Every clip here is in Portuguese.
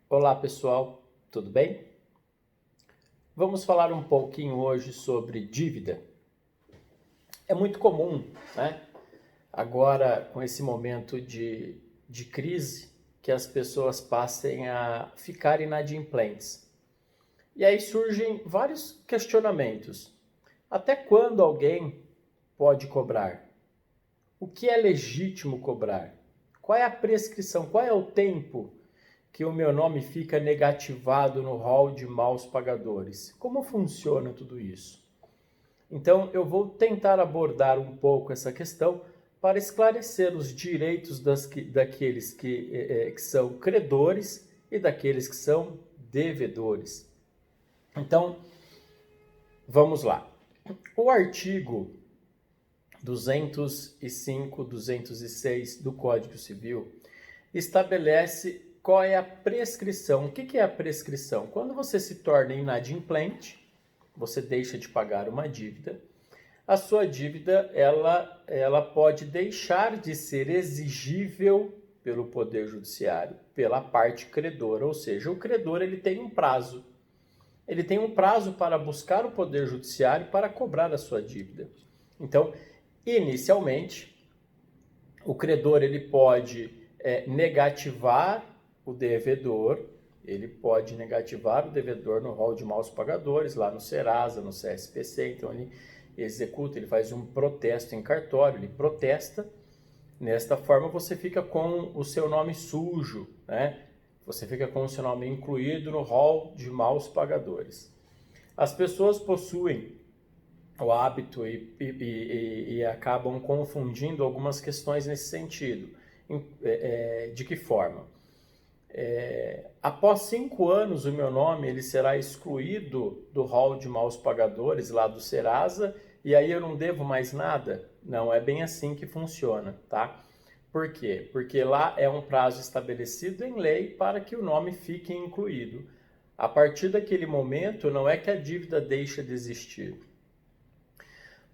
Olá pessoal, tudo bem? Vamos falar um pouquinho hoje sobre dívida. É muito comum, né? Agora, com esse momento de crise, que as pessoas passem a ficar inadimplentes. E aí surgem vários questionamentos. Até quando alguém pode cobrar? O que é legítimo cobrar? Qual é a prescrição? Qual é o tempo que o meu nome fica negativado no hall de maus pagadores? Como funciona tudo isso? Então, eu vou tentar abordar um pouco essa questão para esclarecer os direitos daqueles que são credores e daqueles que são devedores. Então, vamos lá. O artigo 205, 206 do Código Civil estabelece qual é a prescrição. O que é a prescrição? Quando você se torna inadimplente, você deixa de pagar uma dívida, a sua dívida ela pode deixar de ser exigível pelo Poder Judiciário, pela parte credora, ou seja, o credor ele tem um prazo. Ele tem um prazo para buscar o Poder Judiciário para cobrar a sua dívida. Então, inicialmente, o credor ele pode negativar o devedor, no rol de maus pagadores, lá no Serasa, no CSPC, então ele executa, ele faz um protesto em cartório, ele protesta, nesta forma você fica com o seu nome sujo, né? Você fica com o seu nome incluído no rol de maus pagadores. As pessoas possuem o hábito e acabam confundindo algumas questões nesse sentido. De que forma? Após 5 anos, o meu nome ele será excluído do rol de maus pagadores lá do Serasa e aí eu não devo mais nada? Não é bem assim que funciona, tá? Por quê? Porque lá é um prazo estabelecido em lei para que o nome fique incluído. A partir daquele momento, não é que a dívida deixa de existir.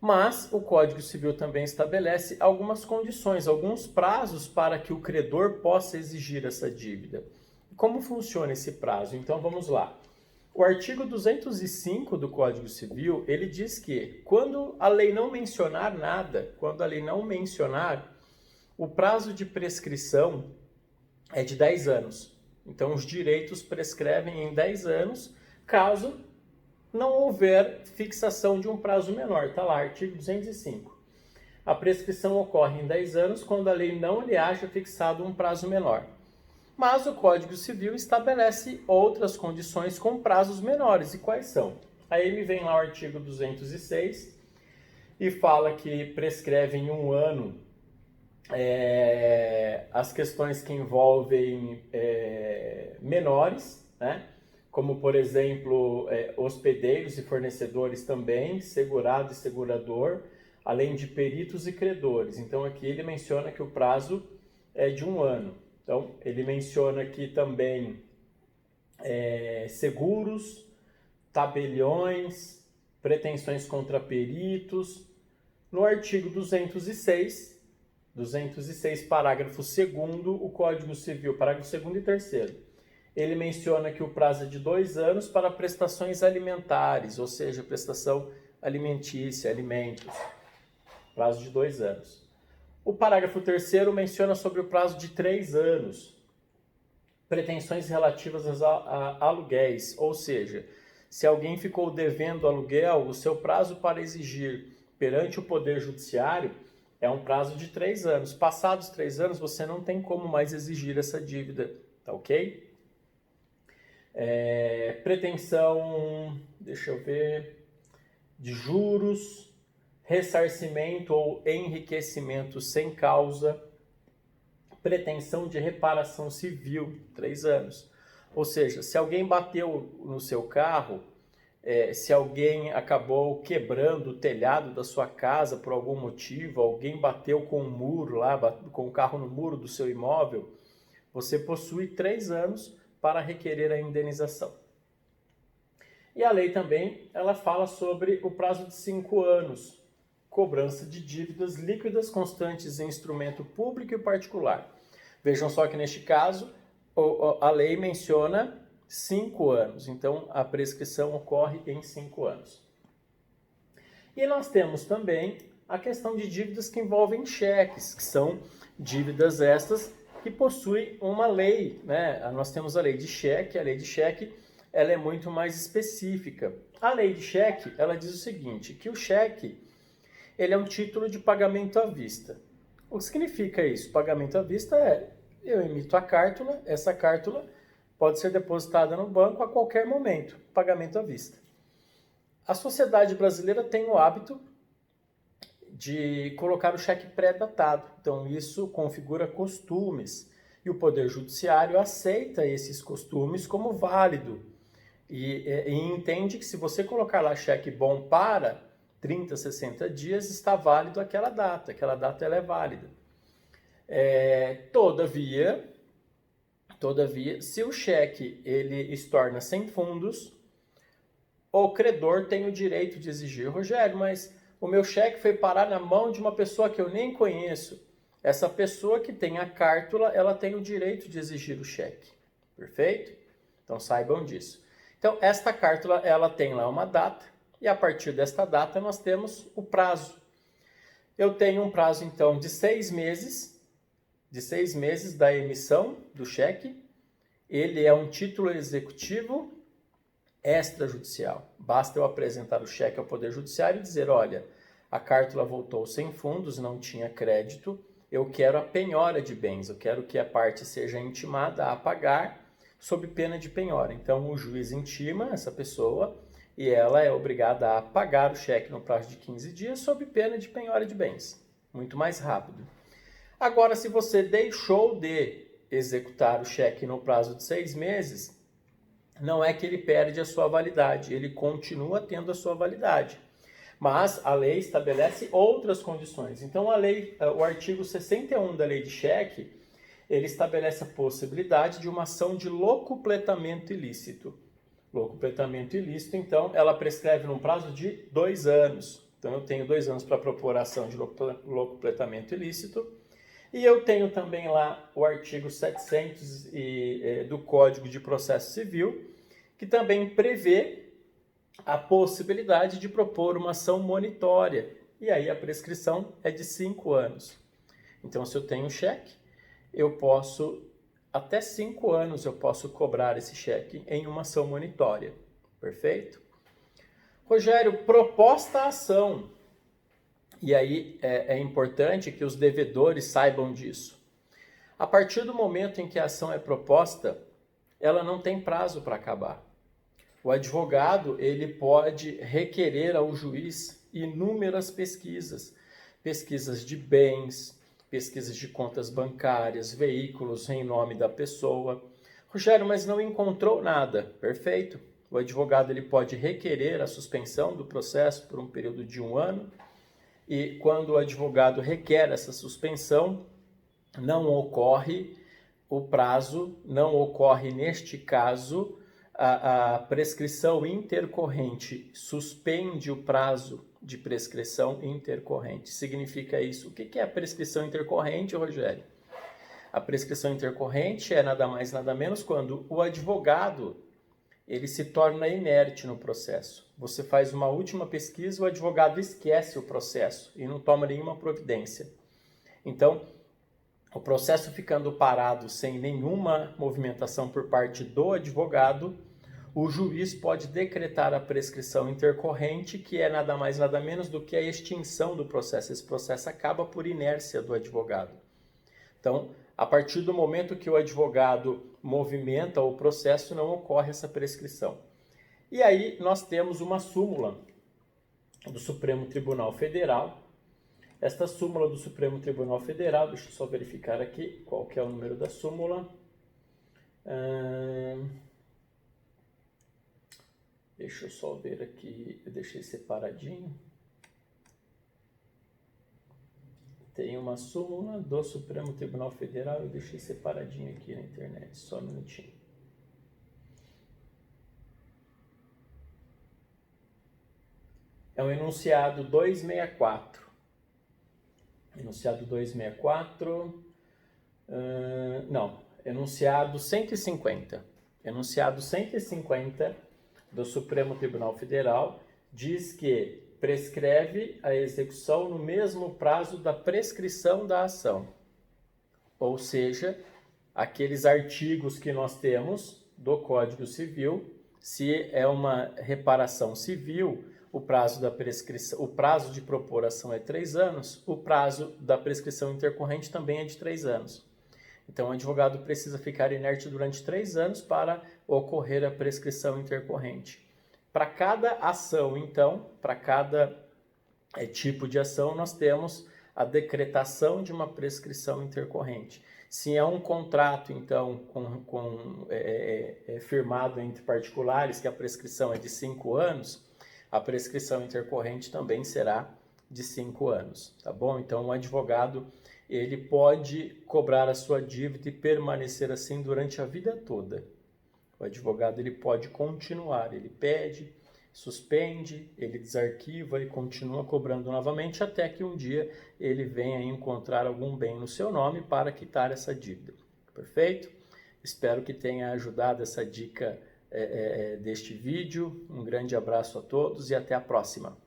Mas o Código Civil também estabelece algumas condições, alguns prazos para que o credor possa exigir essa dívida. Como funciona esse prazo? Então vamos lá. O artigo 205 do Código Civil, ele diz que quando a lei não mencionar nada, o prazo de prescrição é de 10 anos. Então os direitos prescrevem em 10 anos, caso não houver fixação de um prazo menor. Está lá, artigo 205. A prescrição ocorre em 10 anos quando a lei não lhe haja fixado um prazo menor. Mas o Código Civil estabelece outras condições com prazos menores. E quais são? Aí me vem lá o artigo 206 e fala que prescreve em 1 ano as questões que envolvem menores, né? Como, por exemplo, hospedeiros e fornecedores também, segurado e segurador, além de peritos e credores. Então, aqui ele menciona que o prazo é de 1 ano. Então, ele menciona aqui também seguros, tabeliões, pretensões contra peritos. No artigo 206, parágrafo 2º, o Código Civil, parágrafo 2º e 3º, ele menciona que o prazo é de 2 anos para prestações alimentares, ou seja, prestação alimentícia, alimentos, prazo de 2 anos. O parágrafo 3º menciona sobre o prazo de 3 anos, pretensões relativas a aluguéis, ou seja, se alguém ficou devendo aluguel, o seu prazo para exigir perante o Poder Judiciário é um prazo de 3 anos. Passados 3 anos, você não tem como mais exigir essa dívida, tá ok? Pretensão, deixa eu ver, de juros, ressarcimento ou enriquecimento sem causa, pretensão de reparação civil, 3 anos. Ou seja, se alguém bateu no seu carro, se alguém acabou quebrando o telhado da sua casa por algum motivo, alguém bateu com um muro lá, com o carro no muro do seu imóvel, você possui 3 anos para requerer a indenização. E a lei também, ela fala sobre o prazo de 5 anos, cobrança de dívidas líquidas constantes em instrumento público e particular. Vejam só que neste caso, a lei menciona 5 anos, então a prescrição ocorre em 5 anos. E nós temos também a questão de dívidas que envolvem cheques, que são dívidas estas que possuem uma lei, né? Nós temos a lei de cheque, ela é muito mais específica. A lei de cheque, ela diz o seguinte, que o cheque, ele é um título de pagamento à vista. O que significa isso? Pagamento à vista eu emito a cártula, essa cártula pode ser depositada no banco a qualquer momento, pagamento à vista. A sociedade brasileira tem o hábito de colocar o cheque pré-datado, então isso configura costumes, e o Poder Judiciário aceita esses costumes como válido, e entende que se você colocar lá cheque bom para 30, 60 dias, está válido aquela data ela é válida. Todavia, se o cheque ele estorna sem fundos, o credor tem o direito de exigir, Rogério, mas o meu cheque foi parar na mão de uma pessoa que eu nem conheço. Essa pessoa que tem a cártula, ela tem o direito de exigir o cheque. Perfeito? Então saibam disso. Então esta cártula, ela tem lá uma data, e a partir desta data nós temos o prazo. Eu tenho um prazo então de 6 meses, da emissão do cheque. Ele é um título executivo extrajudicial. Basta eu apresentar o cheque ao Poder Judiciário e dizer, olha, a cártula voltou sem fundos, não tinha crédito, eu quero a penhora de bens, eu quero que a parte seja intimada a pagar sob pena de penhora. Então o juiz intima essa pessoa e ela é obrigada a pagar o cheque no prazo de 15 dias sob pena de penhora de bens. Muito mais rápido. Agora, se você deixou de executar o cheque no prazo de 6 meses, não é que ele perde a sua validade, ele continua tendo a sua validade. Mas a lei estabelece outras condições. Então, o artigo 61 da lei de cheque, ele estabelece a possibilidade de uma ação de locupletamento ilícito. Locupletamento ilícito, então, ela prescreve num prazo de 2 anos. Então, eu tenho 2 anos para propor a ação de locupletamento ilícito. E eu tenho também lá o artigo 700 do Código de Processo Civil, que também prevê a possibilidade de propor uma ação monitória. E aí a prescrição é de 5 anos. Então, se eu tenho um cheque, eu posso, até 5 anos, eu posso cobrar esse cheque em uma ação monitória. Perfeito? Rogério, proposta a ação. E aí é importante que os devedores saibam disso. A partir do momento em que a ação é proposta, ela não tem prazo para acabar. O advogado, ele pode requerer ao juiz inúmeras pesquisas. Pesquisas de bens, pesquisas de contas bancárias, veículos em nome da pessoa. Rogério, mas não encontrou nada. Perfeito. O advogado ele pode requerer a suspensão do processo por um período de 1 ano. E quando o advogado requer essa suspensão, não ocorre o prazo, não ocorre neste caso a prescrição intercorrente, suspende o prazo de prescrição intercorrente. Significa isso? O que é a prescrição intercorrente, Rogério? A prescrição intercorrente é nada mais, nada menos quando o advogado ele se torna inerte no processo. Você faz uma última pesquisa, o advogado esquece o processo e não toma nenhuma providência. Então, o processo ficando parado sem nenhuma movimentação por parte do advogado, o juiz pode decretar a prescrição intercorrente, que é nada mais nada menos do que a extinção do processo. Esse processo acaba por inércia do advogado. Então, a partir do momento que o advogado movimenta o processo, não ocorre essa prescrição. E aí nós temos uma súmula do Supremo Tribunal Federal. Esta súmula do Supremo Tribunal Federal, deixa eu só verificar aqui qual que é o número da súmula. Deixa eu só ver aqui, eu deixei separadinho. Tem uma súmula do Supremo Tribunal Federal, eu deixei separadinho aqui na internet, só um minutinho. É o enunciado 264. Enunciado 264, não, enunciado 150. Enunciado 150 do Supremo Tribunal Federal diz que prescreve a execução no mesmo prazo da prescrição da ação. Ou seja, aqueles artigos que nós temos do Código Civil, se é uma reparação civil, o prazo da prescrição, o prazo de propor ação é 3 anos, o prazo da prescrição intercorrente também é de 3 anos. Então, o advogado precisa ficar inerte durante 3 anos para ocorrer a prescrição intercorrente. Para cada ação, então, para cada tipo de ação, nós temos a decretação de uma prescrição intercorrente. Se é um contrato, então, firmado entre particulares, que a prescrição é de 5 anos, a prescrição intercorrente também será de 5 anos, tá bom? Então, o advogado, ele pode cobrar a sua dívida e permanecer assim durante a vida toda. O advogado, ele pode continuar, ele pede, suspende, ele desarquiva e continua cobrando novamente até que um dia ele venha encontrar algum bem no seu nome para quitar essa dívida. Perfeito? Espero que tenha ajudado essa dica deste vídeo. Um grande abraço a todos e até a próxima.